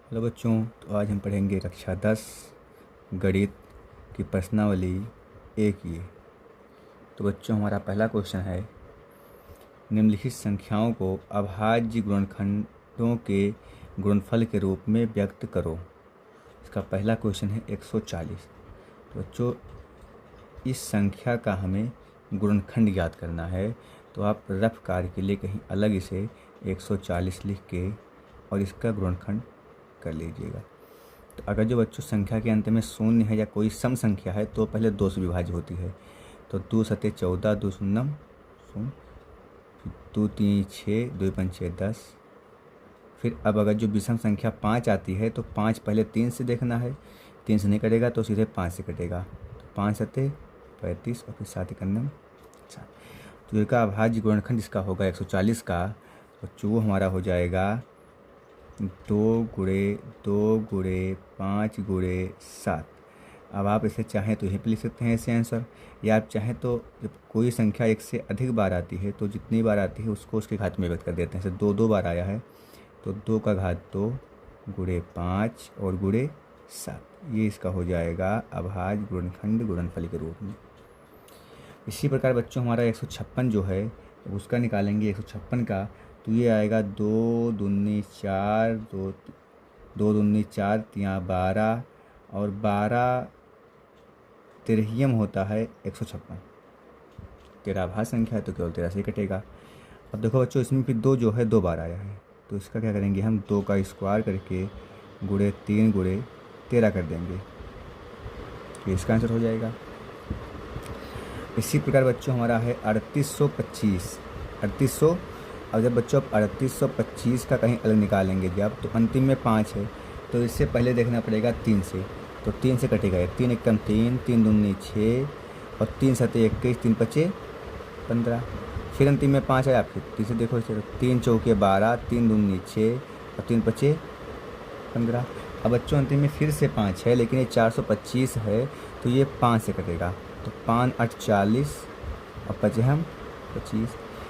Hello बच्चों, तो आज हम पढ़ेंगे कक्षा 10 गणित की प्रश्नावली एक ये। तो बच्चों, हमारा पहला क्वेश्चन है, निम्नलिखित संख्याओं को अभाज्य गुणनखंडों के गुणनफल के रूप में व्यक्त करो। इसका पहला क्वेश्चन है 140। तो बच्चों, इस संख्या का हमें गुणनखंड याद करना है, तो आप रफ कार्य के लिए कहीं अलग इसे 140 लिख के और इसका गुणनखंड कर लीजिएगा। तो अगर जो बच्चों संख्या के अंत में शून्य है या कोई सम संख्या है तो पहले 2 से विभाज्य होती है। तो 2 सते 14, 2 शून्यम शून्य, 2 3 6, 2 पंचे 10। फिर अब अगर जो विषम संख्या 5 आती है तो 5 पहले 3 से देखना है, 3 से नहीं कटेगा तो सीधे 5 से कटेगा। तो 5 सते 35 और फिर 7 एकन्नम 7। तो इसका अभाज्य गुणनखंड इसका होगा 140 का। बच्चों वो हमारा हो जाएगा 2 गुणे 5 गुणे 7। अब आप इसे चाहें तो यहीं पर लिख सकते हैं ऐसे आंसर, या आप चाहें तो जब कोई संख्या 1 से अधिक बार आती है तो जितनी बार आती है उसको उसके घात में व्यक्त कर देते हैं। जैसे 2 बार आया है तो 2 का घात 2 गुणे 5 और गुणे 7। ये इसका हो जाएगा अभाज्य गुणनखंड गुणनफल के रूप में। इसी प्रकार बच्चों हमारा 156 जो है उसका निकालेंगे 156 का। तो ये आएगा 2 दूनी 4, 2 दूनी 4 तिया 12 और 12 तिरहियम होता है 156। 13 अभाज्य संख्या है तो केवल 13 से कटेगा। अब देखो बच्चों, इसमें फिर 2 जो है 2 बार आया है तो इसका क्या करेंगे, हम 2 का स्क्वायर करके गुणे 3 गुणे 13 कर देंगे, तो इसका आंसर हो जाएगा। इसी प्रकार बच्चों हमारा है 3825। 3800। अब जब बच्चों आप 3825 का कहीं अलग निकालेंगे जब, तो अंतिम में 5 है तो इससे पहले देखना पड़ेगा 3 से। तो 3 से कटेगा ये, 3 एकम 3, 3 दूनी 6 और 3 सते 21, 3 पचे 15। फिर अंतिम में 5 है आपके, 3 से देखो, 3 चौके 12, 3 दूनी 6 और 3 पचे 15। अब बच्चों अंतिम में फिर से 5 है लेकिन ये 425 है तो ये 5 से कटेगा। तो 5 8 40 और पचे हम 25।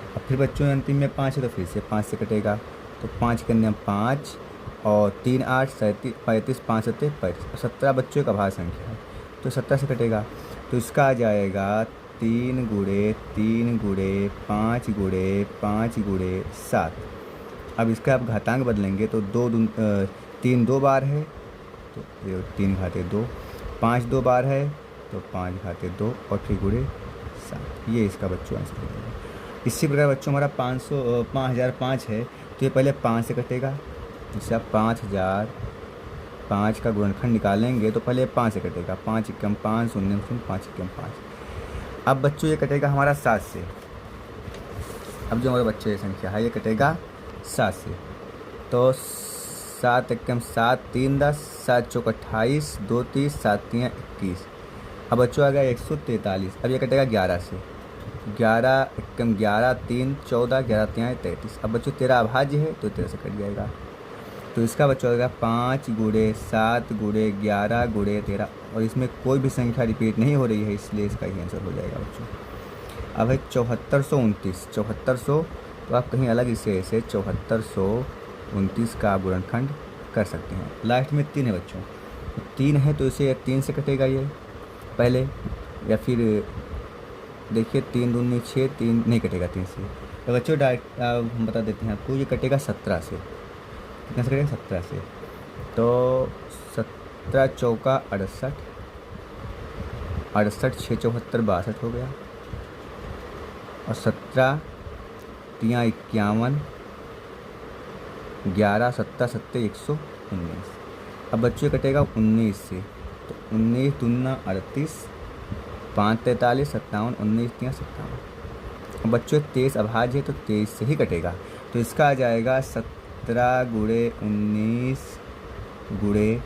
अब फिर बच्चों अंतिम में 5 है तो फिर से 5 से कटेगा। तो 5 करने हम 5 और 3 8 35, 5 सते 35 और 17 बच्चों का अभाज्य संख्या है तो 17 से कटेगा। तो इसका आ जाएगा 3 गुणे 3 गुणे 5 गुणे 5 गुणे 7। अब इसका आप घातांक बदलेंगे तो 3 2 बार है तो 3 घाते 2, 5 2 बार है तो 5 घाते 2 और फिर गुणे 7। ये इसका बच्चों आंसर होगा। इसी प्रकार बच्चों हमारा 5005 है तो ये पहले 5 से कटेगा। जैसे आप 5005 का गुणनखंड निकालेंगे तो पहले 5 से कटेगा, 5 एकम 5 शून्य 5 एकम 5। अब बच्चों ये कटेगा हमारा 7 से। अब जो हमारे बच्चे संख्या है ये कटेगा 7 से। तो 7 एकम 7 3 10, 7 चौक 28, 2 30, 7 तिया 21। अब बच्चों आ गया 143। अब ये कटेगा 11 से। 11 एकम 11 3 14, 11 तिया 33। अब बच्चों 13 अभाज्य है तो 13 से कट जाएगा। तो इसका बच्चों आएगा 5 गुणे 7 गुणे 11 गुणे 13 और इसमें कोई भी संख्या रिपीट नहीं हो रही है इसलिए इसका ही आंसर हो जाएगा बच्चों। अब है 7429। 7400 तो आप कहीं अलग इसे 7429 का गुणनखंड कर सकते हैं। लास्ट में 3 है बच्चों, 3 है तो इसे 3 से कटेगा ये पहले, या फिर देखिए 3 दूनी 6, 3 नहीं कटेगा 3 से। तो बच्चों डायरेक्ट हम बता देते हैं आपको, ये कटेगा 17 से। कितना से कटेगा 17 से। तो 17 चौका 68, 68 6 74 62 हो गया और 17 तिया 51, 11 7 7 119। अब बच्चों कटेगा 19 से। तो 19 दूना 38, 5 43 57, 19 तिया 57। अब बच्चों 23 अभाज्य है तो 23 से ही कटेगा। तो इसका आ जाएगा 17 गुणे 19 गुणे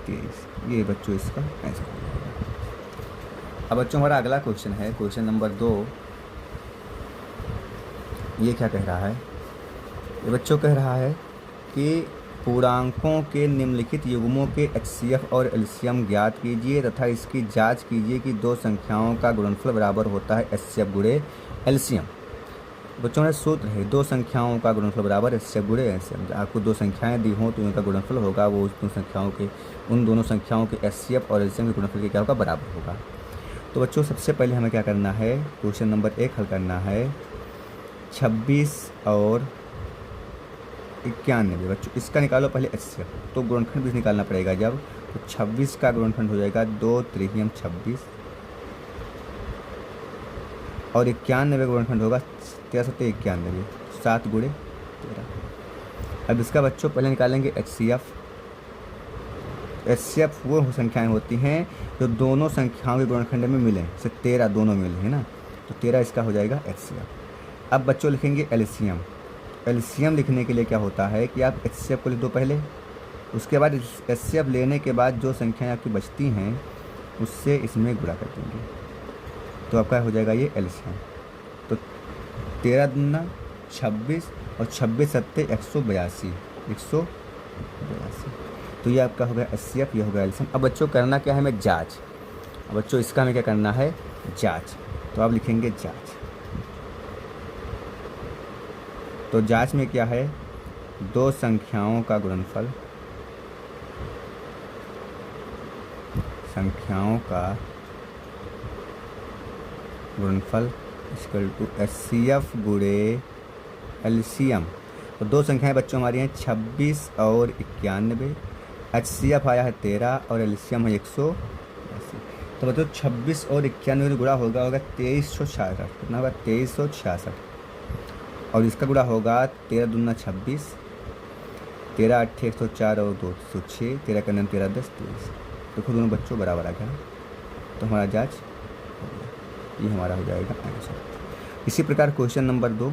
23। ये बच्चों इसका आंसर हो जाएगा। अब बच्चों हमारा अगला क्वेश्चन है, क्वेश्चन नंबर 2। ये क्या कह रहा है, ये बच्चों कह रहा है कि पूर्णांकों के निम्नलिखित युग्मों के HCF और LCM ज्ञात कीजिए तथा इसकी जांच कीजिए कि दो संख्याओं का गुणनफल बराबर होता है HCF गुणे LCM। बच्चों में सूत्र है, दो संख्याओं का गुणनफल बराबर एचसीएफ गुणे एलसीएम। आपको दो संख्याएं दी हों तो उनका गुणनफल होगा वो उन दोनों संख्याओं के एचसीएफ और एलसीएम के गुणनफल के क्या होगा, बराबर होगा। तो बच्चों सबसे पहले हमें क्या करना है, क्वेश्चन नंबर 1 हल करना है। 26 और 91 बच्चों इसका निकालो पहले एचसीएफ, तो गुणनखंड भी निकालना पड़ेगा जब, तो 26 का गुणनखंड हो जाएगा 2 त्रिहियम 26 और 91 का गुणनखंड होगा 1391, 7 गुणे 13। अब इसका बच्चों पहले निकालेंगे एचसीएफ। एचसीएफ वो संख्याएं होती हैं जो दोनों संख्याओं के गुणनखंड में मिलें, जैसे 13 दोनों मिले है ना, तो 13 इसका हो जाएगा एचसीएफ। अब बच्चों लिखेंगे एलसीएम। एलसीएम लिखने के लिए क्या होता है कि आप एचसीएफ को लिख दो पहले, उसके बाद एचसीएफ लेने के बाद जो संख्याएं आपकी बचती हैं उससे इसमें गुणा कर देंगे, तो आपका हो जाएगा ये एलसीएम। तो 13 दूना 26 और 26 सत्ते 182, 182, तो ये आपका हो गया एचसीएफ, ये हो गया एलसीएम। अब बच्चों करना क्या है, हमें जांच। अब बच्चों इसका हमें क्या करना है, जांच। तो आप लिखेंगे जांच। तो जांच में क्या है, दो संख्याओं का गुणनफल, संख्याओं का गुणनफल इक्वल टू एचसीएफ गुणे एलसीएम। तो दो संख्याएं बच्चों हमारी हैं 26 और 91, एचसीएफ आया है 13 और एलसीएम है 182। तो बच्चों 26 और 91 में गुणा होगा 2366, कितना होगा 2366, और इसका गुणा होगा 13 दूना 26, 13 8 104 और 206, 13 का नाम 13 10 23। देखो दोनों बच्चों बराबर आ गया, तो हमारा जांच हो गया, ये हमारा हो जाएगा आंसर। इसी प्रकार क्वेश्चन नंबर 2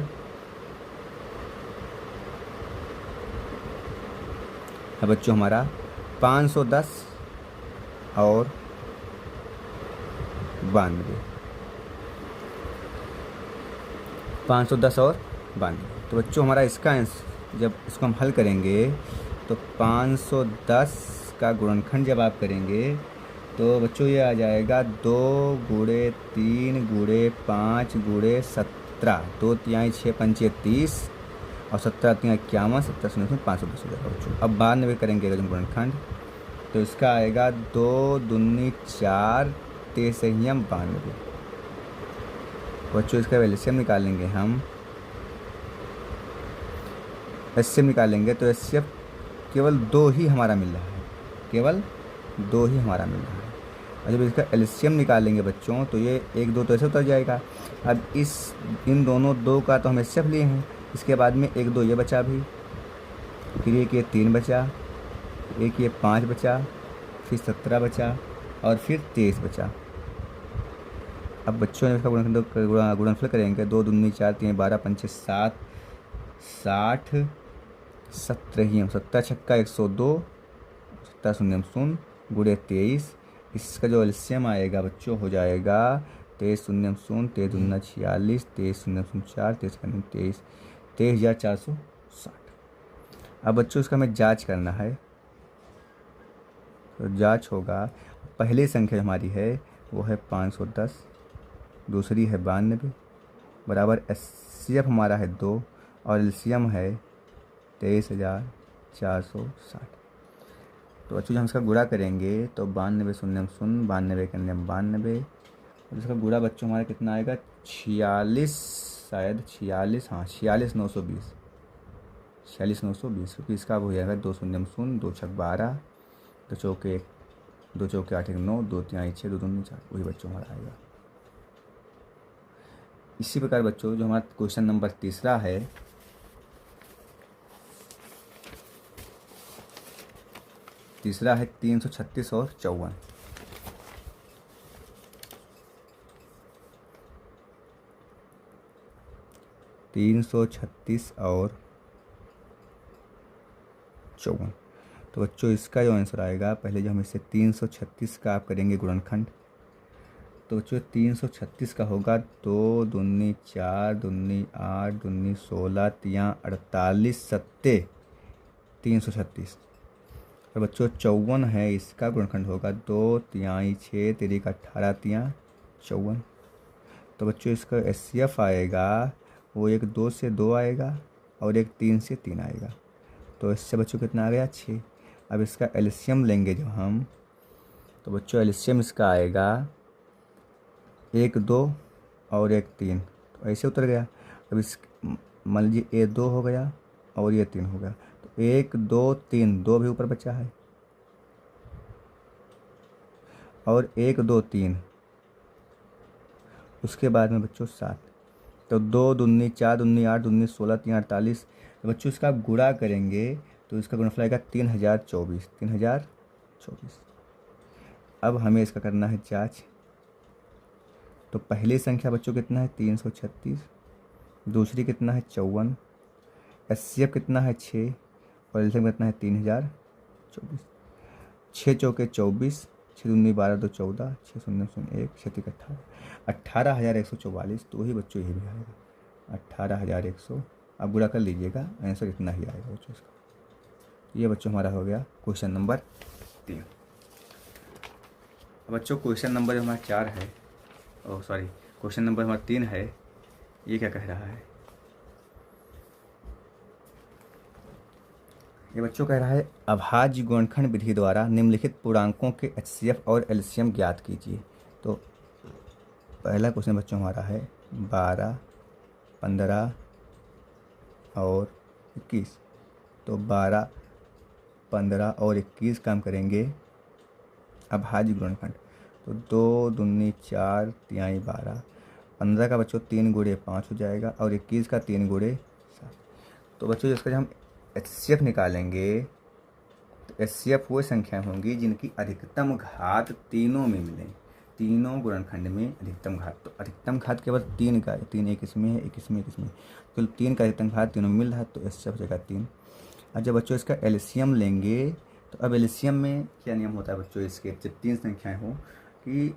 है बच्चों हमारा 510 और 92, 510 और 92। तो बच्चों हमारा इसका आंसर जब इसको हम हल करेंगे तो 510 का गुणनखंड जब आप करेंगे तो बच्चों ये आ जाएगा 2 गुणे 3 गुणे 5 गुणे 17, 2 तिहाई 6 पंचे 30 और 17 तिहाई 51, 17 शून्य 510 हो जाएगा बच्चों। अब 92 करेंगे गुणनखंड, तो इसका आएगा 2 दूनी 4 तेसहियम 92। बच्चों इसका एलसीएम निकालेंगे हम, एचसीएफ निकालेंगे तो एचसीएफ केवल 2 ही हमारा मिल रहा है, केवल 2 ही हमारा मिल रहा है। और जब इसका एलसीएम निकालेंगे बच्चों तो ये 1 2 तो ऐसे उतर जाएगा। अब इन दोनों 2 का तो हम एचसीएफ लिए हैं, इसके बाद में 1 2 ये बचा भी, फिर एक ये 3 बचा, एक ये 5 बचा, फिर 17 बचा और फिर 23 बचा। अब बच्चों ने इसका गुणनफल करेंगे, 2 दूनी 4 3 12 पंचे 7, 60 17 17 छक्का 102, 17 शून्य शून्य गुणे 23। इसका जो एलसीएम आएगा बच्चों हो जाएगा 23 शून्य शून्य, 23 दूना 46, 23 शून्य शून्य 4, 23 23, 23,460। अब बच्चों इसका हमें जांच करना है, तो जांच होगा, पहली संख्या हमारी है वो है 510, दूसरी है 92 बराबर एचसीएफ हमारा है 2 और एलसीएम है 23,460। तो बच्चों जब हम इसका गुणा करेंगे तो 92 शून्य शून्य, 92 के अंदर 92, और इसका गुणा बच्चों हमारा कितना आएगा 46, शायद 46, हाँ 46,920, 46,920, क्योंकि इसका हो जाएगा 2 शून्य शून्य, 2 छक 12, 2 चौके 8 1 9, 2 तिहाई 6, 2 दूनी 4, वही बच्चों हमारा आएगा। इसी प्रकार बच्चों जो हमारा क्वेश्चन नंबर 3 है, तीसरा है 336 और 54। 336 और 54। तो बच्चों इसका जो आंसर आएगा, पहले जो हम इससे 336 का आप करेंगे गुणनखंड, तो बच्चों 336 का होगा 2 दूनी 4 दूनी 8 दूनी 16 तिया 48 सत्ते 336। और बच्चों 54 है, इसका गुणनखंड होगा 2 तिहाई 6 तेरी का 18 तिया 54। तो बच्चों इसका एचसीएफ आएगा वो एक 2 से 2 आएगा और एक 3 से 3 आएगा। तो इससे बच्चों कितना आ गया 6। अब इसका एलसीएम लेंगे जब हम, तो बच्चों एलसीएम इसका आएगा 1 2 और एक 3, तो ऐसे उतर गया। अब इस मान लीजिए ये 2 हो गया और ये 3 हो गया, तो 1 2 3, 2 भी ऊपर बचा है और 1 2 3, उसके बाद में बच्चों 7। तो 2 दूनी 4 दूनी 8 दूनी 16 3 48। तो बच्चों इसका आप गुणा करेंगे तो इसका गुणनफल आएगा 3024। 3024। अब हमें इसका करना है जांच। तो पहली संख्या बच्चों कितना है 336, दूसरी कितना है 54, एचसीएफ कितना है 6 और एलसीएम कितना है 3024। 6 चौके 24, 6 दूनी 12 2 14, 6 शून्य 0 1, 6 3 18, 18,144। तो वही बच्चों ये भी आएगा 18,100। आप गुणा कर लीजिएगा, आंसर इतना ही आएगा बच्चों इसका। ये बच्चों हमारा हो गया क्वेश्चन नंबर 3। बच्चों क्वेश्चन नंबर हमारा 4 है, क्वेश्चन नंबर हमारा 3 है। ये क्या कह रहा है? ये बच्चों कह रहा है अभाज्य गुणनखंड विधि द्वारा निम्नलिखित पूर्णांकों के एचसीएफ और एलसीएम ज्ञात कीजिए। तो पहला क्वेश्चन बच्चों हमारा है 12, 15 और 21। तो 12, 15 और 21 काम करेंगे अभाज्य गुणनखंड। तो 2 दूनी 4 तिहाई 12, 15 का बच्चों 3 गुणे 5 हो जाएगा और 21 का 3 गुणे 7। तो बच्चों इसका जब हम एचसीएफ निकालेंगे तो एचसीएफ वो संख्याएं होंगी जिनकी अधिकतम घात तीनों में मिले, तीनों गुणनखंड में अधिकतम घात। तो अधिकतम घात केवल 3 का है, 3 एक इसमें है, एक इसमें, एक इसमें, तो 3 का अधिकतम घात तीनों में मिल रहा है, तो एचसीएफ हो जाएगा 3। और जब बच्चों इसका एलसीएम लेंगे तो अब एलसीएम में क्या नियम होता है बच्चों, इसके जब 3 संख्याएँ हों कि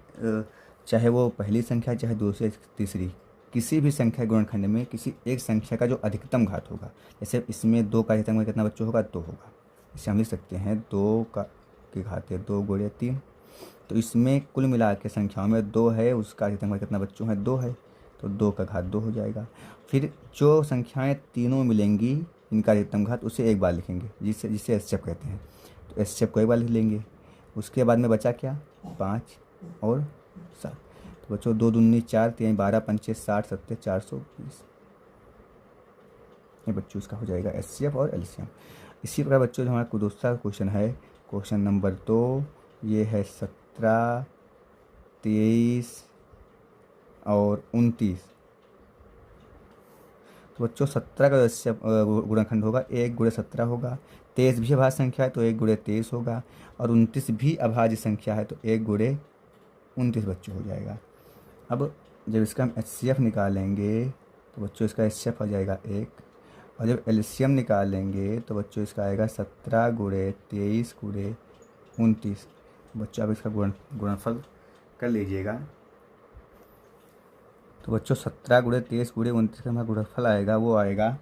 चाहे वो पहली संख्या चाहे दूसरी तीसरी, किसी भी संख्या गुणनखंड में किसी एक संख्या का जो अधिकतम घात होगा, जैसे इसमें 2 का अधिकतम घात कितना बच्चों होगा 2 होगा। इसे हम लिख सकते हैं 2 का की घात है 2 गुणे 3। तो इसमें कुल मिला के संख्याओं में 2 है, उसका अधिकतम घात कितना बच्चों है 2 है, तो 2 का घात 2 हो जाएगा। फिर जो संख्याएँ तीनों मिलेंगी इनका अधिकतम घात उसे एक बार लिखेंगे, जिसे एचसीएफ कहते हैं। तो एचसीएफ को एक बार लिख लेंगे। उसके बाद में बचा क्या 5 और 7। तो बच्चों 2 दूनी 4 3 12 5 60 70 420। ये बच्चों इसका हो जाएगा एचसीएफ और एलसीएम। इसी प्रकार बच्चों जो हमारा दूसरा क्वेश्चन है क्वेश्चन नंबर 2, ये है 17, 23 और 29। तो बच्चों 17 का एचसीएफ गुणनखंड होगा 1 गुणे 17 होगा। 23 भी अभाज्य संख्या है तो 1 गुणे 23 होगा और 29 भी अभाज्य संख्या है तो 1 गुणे 29 बच्चों हो जाएगा। अब जब इसका हम एचसीएफ निकालेंगे तो बच्चों इसका एचसीएफ आ जाएगा 1, और जब एलसीएम निकालेंगे तो बच्चों इसका आएगा 17 गुणे 23 गुणे 29। बच्चों अब इसका गुणनफल कर लीजिएगा। तो बच्चों 17 गुणे 23 गुणे 29 का हमारा गुणनफल आएगा, वो आएगा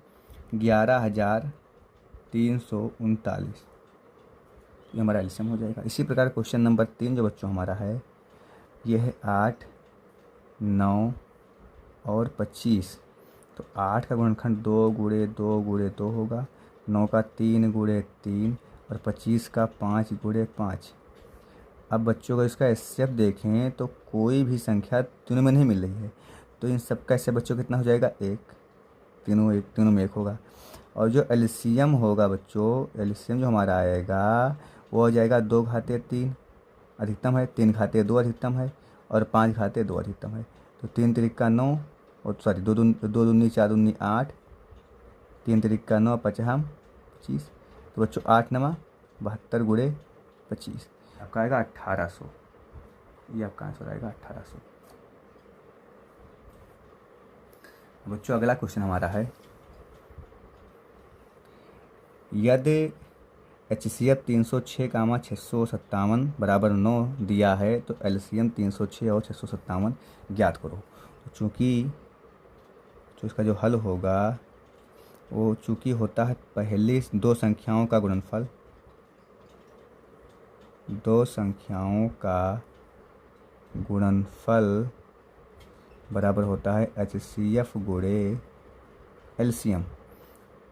11,339। ये हमारा एलसीएम हो जाएगा। इसी प्रकार क्वेश्चन नंबर 3 जो बच्चों हमारा है ये है 8, 9 और 25। तो 8 का गुणनखंड 2 गुणे 2 गुणे 2 होगा, 9 का 3 गुणे 3 और 25 का 5 गुणे 5। अब बच्चों का इसका एचसीएफ देखें तो कोई भी संख्या तीनों में नहीं मिल रही है, तो इन सब का एचसीएफ बच्चों कितना हो जाएगा 1, तीनों में 1 होगा। और जो एलसीएम होगा बच्चों, एलसीएम जो हमारा आएगा वो हो जाएगा 2 घाते 3 अधिकतम है, 3 घाते 2 अधिकतम है और 5 घाते 2 अधिकतम है। तो 3 तिरिका 9 और 2 दूनी 4 दूनी 8, 3 तिरिका 9 55 25। तो बच्चों 8 9 72 गुणे 25, आपका आएगा 1800। ये आपका आंसर आएगा 1800। बच्चों अगला क्वेश्चन हमारा है यदि एचसीएफ 306, 657 बराबर 9 दिया है तो एलसीएम 306 और 657 ज्ञात करो। तो चूँकि जो इसका जो हल होगा वो चूँकि होता है पहली 2 संख्याओं का गुणनफल, 2 संख्याओं का गुणनफल बराबर होता है एचसीएफ गुणे एलसीएम।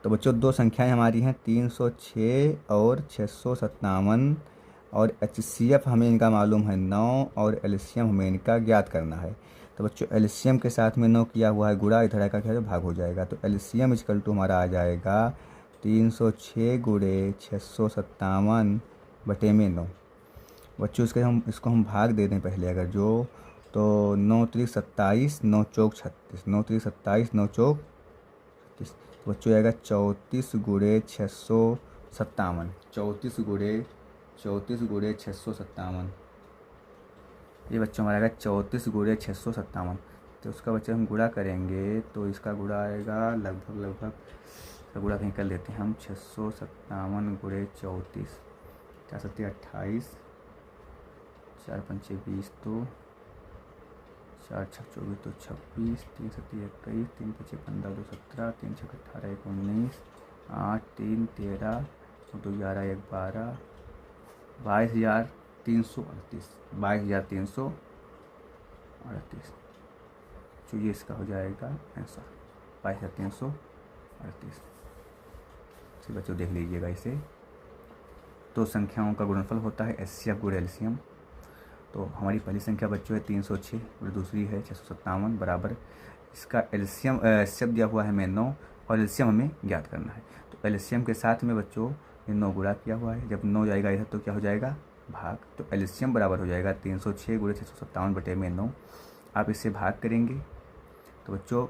तो बच्चों दो संख्याएं हमारी हैं 306 और 657, और एचसीएफ हमें इनका मालूम है 9, और एलसीएम हमें इनका ज्ञात करना है। तो बच्चों एलसीएम के साथ में 9 किया हुआ है गुणा, इधर आएगा क्या है भाग हो जाएगा। तो एलसीएम इक्वल टू हमारा आ जाएगा 306 गुणे 657 बटे में 9। बच्चों इसको हम भाग दे दें पहले अगर जो, तो 9 3 27, 9 चौक 36, 9 3 27, 9 चौक 36। तो बच्चों आएगा 34 गुणे 657, 34 गुणे 657। ये बच्चों हमारा आएगा 34 गुणे 657। तो उसका बच्चे हम गुणा करेंगे तो इसका गुणा आएगा लगभग इसका गुणा कहीं कर लेते हैं हम। 657 गुणे 34, 4 सत्ते 28, 4 पंचे 20, तो 4 छक 24 तो 26, 3 सत्ते 21, 3 पचे 15, 2 17, 3 छक 18, 1 19, 8 3 13, 2 11, 1 12, 22,338, 22,338। तो ये इसका हो जाएगा आंसर 22,338। तो बच्चों देख लीजिएगा इसे। तो संख्याओं का गुणनफल होता है एचसीएफ गुणे एलसीएम। तो हमारी पहली संख्या बच्चों है 306 और दूसरी है 657 बराबर, इसका एलसीएम एचसीएफ दिया हुआ है हमें 9, और एलसीएम हमें ज्ञात करना है। तो एलसीएम के साथ में बच्चों ये 9 गुणा किया हुआ है, जब 9 जाएगा इधर तो क्या हो जाएगा भाग। तो एलसीएम बराबर हो जाएगा 306 गुणे 657 बटे में 9। आप इससे भाग करेंगे तो बच्चों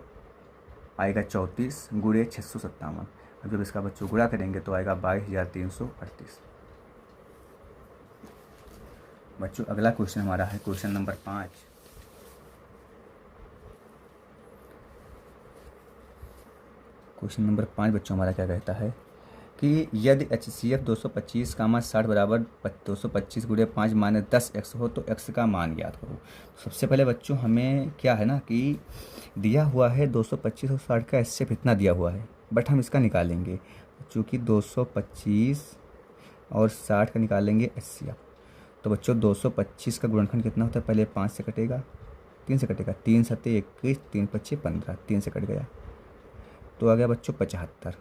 आएगा 34 गुणे 657, और जब इसका बच्चों गुणा करेंगे तो आएगा 22,338। बच्चों अगला क्वेश्चन हमारा है क्वेश्चन नंबर 5। क्वेश्चन नंबर 5 बच्चों हमारा क्या कहता है कि यदि HCF 225 का मान 60 बराबर 225 गुणे 5 माइनस 10 x हो तो x का मान ज्ञात करो। सबसे पहले बच्चों हमें क्या है ना कि दिया हुआ है 225 और 60 का HCF इतना दिया हुआ है, बट हम इसका निकालेंगे चूँकि 225 और 60 का निकालेंगे HCF। तो बच्चों 225 का गुणनखंड कितना होता है, पहले 5 से कटेगा, 3 से कटेगा, 3 सत्ते 21, 3 पच्चे 15, 3 से कट गया तो आ गया बच्चों 75।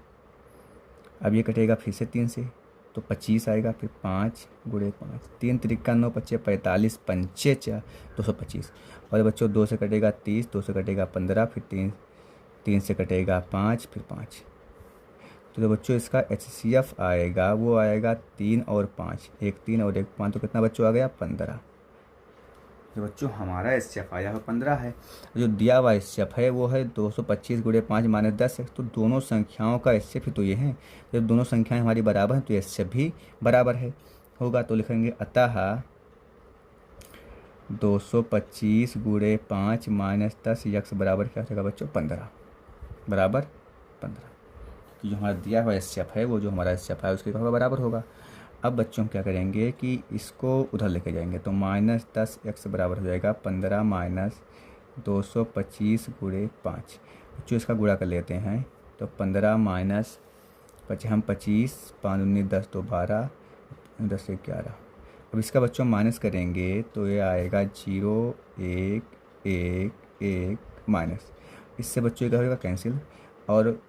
अब ये कटेगा फिर से 3 से तो 25 आएगा, फिर 5 गुणे 5, 3 त्रिका 9 पच्चे 45, पंचे 4 225। और बच्चों 2 से कटेगा 30, 2 से कटेगा 15, फिर 3 से कटेगा 5, फिर 5। तो बच्चों इसका HCF आएगा वो आएगा 3 और 5, 1 3 और 1 5, तो कितना बच्चों आ गया 15। जो बच्चों हमारा HCF आया है 15 है, जो दिया हुआ HCF है वो है 225 गुणे 5 माइनस 10 तो दोनों संख्याओं का HCF ही तो ये हैं। जब दोनों संख्याएं हमारी बराबर हैं तो HCF भी बराबर है होगा। तो लिखेंगे अतः 225 गुणे 5 माइनस 10 यक्स बराबर क्या हो जाएगा बच्चों 15, बराबर 15। जो हमारा दिया हुआ HCF है वो जो हमारा HCF है उसके होगा बराबर होगा। अब बच्चों हम क्या करेंगे कि इसको उधर लेके जाएंगे तो माइनस 10 x बराबर हो जाएगा 15 माइनस 225 गुणे 5। बच्चों इसका गुणा कर लेते हैं तो 15 माइनस 25, 5 19 10 तो 12, 10 से 11। अब इसका बच्चों माइनस करेंगे तो ये आएगा 0 1 1 1 माइनस, इससे बच्चों क्या होगा कैंसिल। और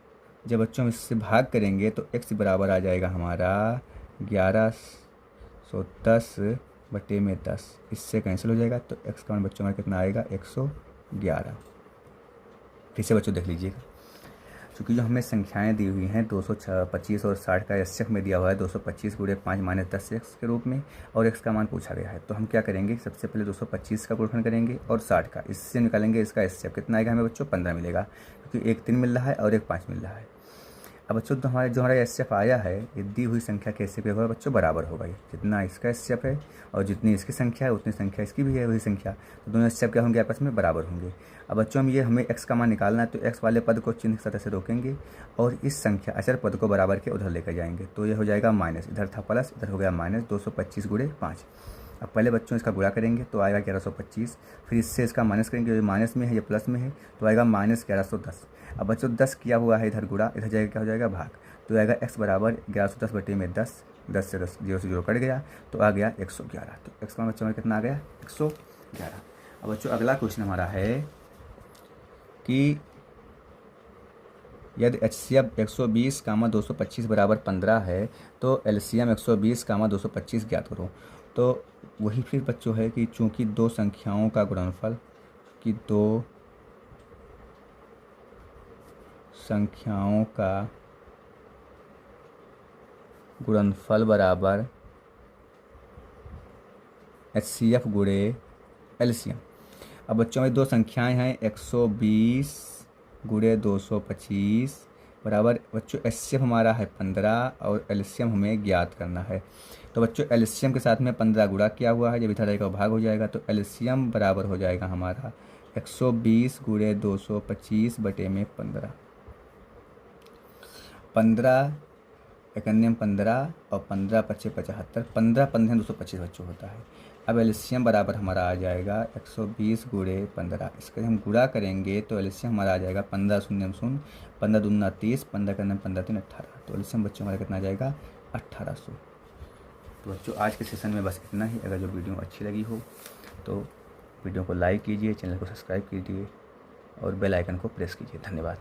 जब बच्चों हम इससे भाग करेंगे तो x बराबर आ जाएगा हमारा 1110 बटे में 10, इससे कैंसिल हो जाएगा तो x का मान बच्चों हमारा कितना आएगा 111। फिर से बच्चों देख लीजिएगा, क्योंकि जो हमें संख्याएं दी हुई हैं 225 और 60 का HCF में दिया हुआ है 225 गुणे 5 माइनस 10 x के रूप में, और x का मान पूछा गया है। तो हम क्या करेंगे सबसे पहले 225 का गुणनखंड करेंगे और 60 का, इससे निकालेंगे इसका HCF कितना आएगा हमें बच्चों 15 मिलेगा, क्योंकि एक 3 मिल रहा है और एक 5 मिल रहा है। अब बच्चों तो हमारा HCF आया है ये दी हुई संख्या के HCF होगा बच्चों बराबर होगा, ये जितना इसका HCF है और जितनी इसकी संख्या है उतनी संख्या इसकी भी है वही संख्या, तो दोनों HCF क्या होंगे आपस में बराबर होंगे। अब बच्चों हमें x का मान निकालना है तो x वाले पद को चिन्ह सतह से रोकेंगे और इस संख्या अचर पद को बराबर के उधर लेकर जाएंगे, तो ये हो जाएगा माइनस, इधर था प्लस इधर हो गया माइनस 225 गुणे 5। अब पहले बच्चों इसका गुणा करेंगे तो आएगा 1125, फिर इससे इसका माइनस करेंगे, जो माइनस में है ये प्लस में है तो आएगा माइनस 1110। अब बच्चों 10 किया हुआ है इधर गुणा, इधर जाएगा क्या हो जाएगा भाग, तो आएगा x बराबर 1110 बटे में 10, 10 से 10 0 से 0 कट गया तो आ गया 111। तो x का बच्चों में कितना आ गया 111। अब बच्चों अगला क्वेश्चन हमारा है कि यदि HCF 120 कामा 225 बराबर 15 है तो LCM 120 कामा 225 ज्ञात करो। तो वही फिर बच्चों है कि चूंकि दो संख्याओं का गुणनफल बराबर HCF गुणे LCM। अब बच्चों में दो संख्याएं हैं 120 गुणे 225 बराबर बच्चों HCF हमारा है 15 और LCM हमें ज्ञात करना है। तो बच्चों LCM के साथ में 15 गुणा किया हुआ है, जब इधर का भाग हो जाएगा तो LCM बराबर हो जाएगा हमारा 120 गुणे 225 बटे में 15। 15 एकन्यम 15 और 15 पच्चे 75, 15 15 225 बच्चों होता है। अब LCM बराबर हमारा आ जाएगा 120 गुणे 15। इसके हम गुणा करेंगे तो LCM हमारा आ जाएगा 15 शून्य शून्य, 15 दूना 30, 15 का 15 3 18। तो LCM बच्चों हमारा कितना आ जाएगा 1800। तो बच्चों आज के सेशन में बस इतना ही। अगर जो वीडियो अच्छी लगी हो तो वीडियो को लाइक कीजिए, चैनल को सब्सक्राइब कीजिए और बेल आइकन को प्रेस कीजिए। धन्यवाद।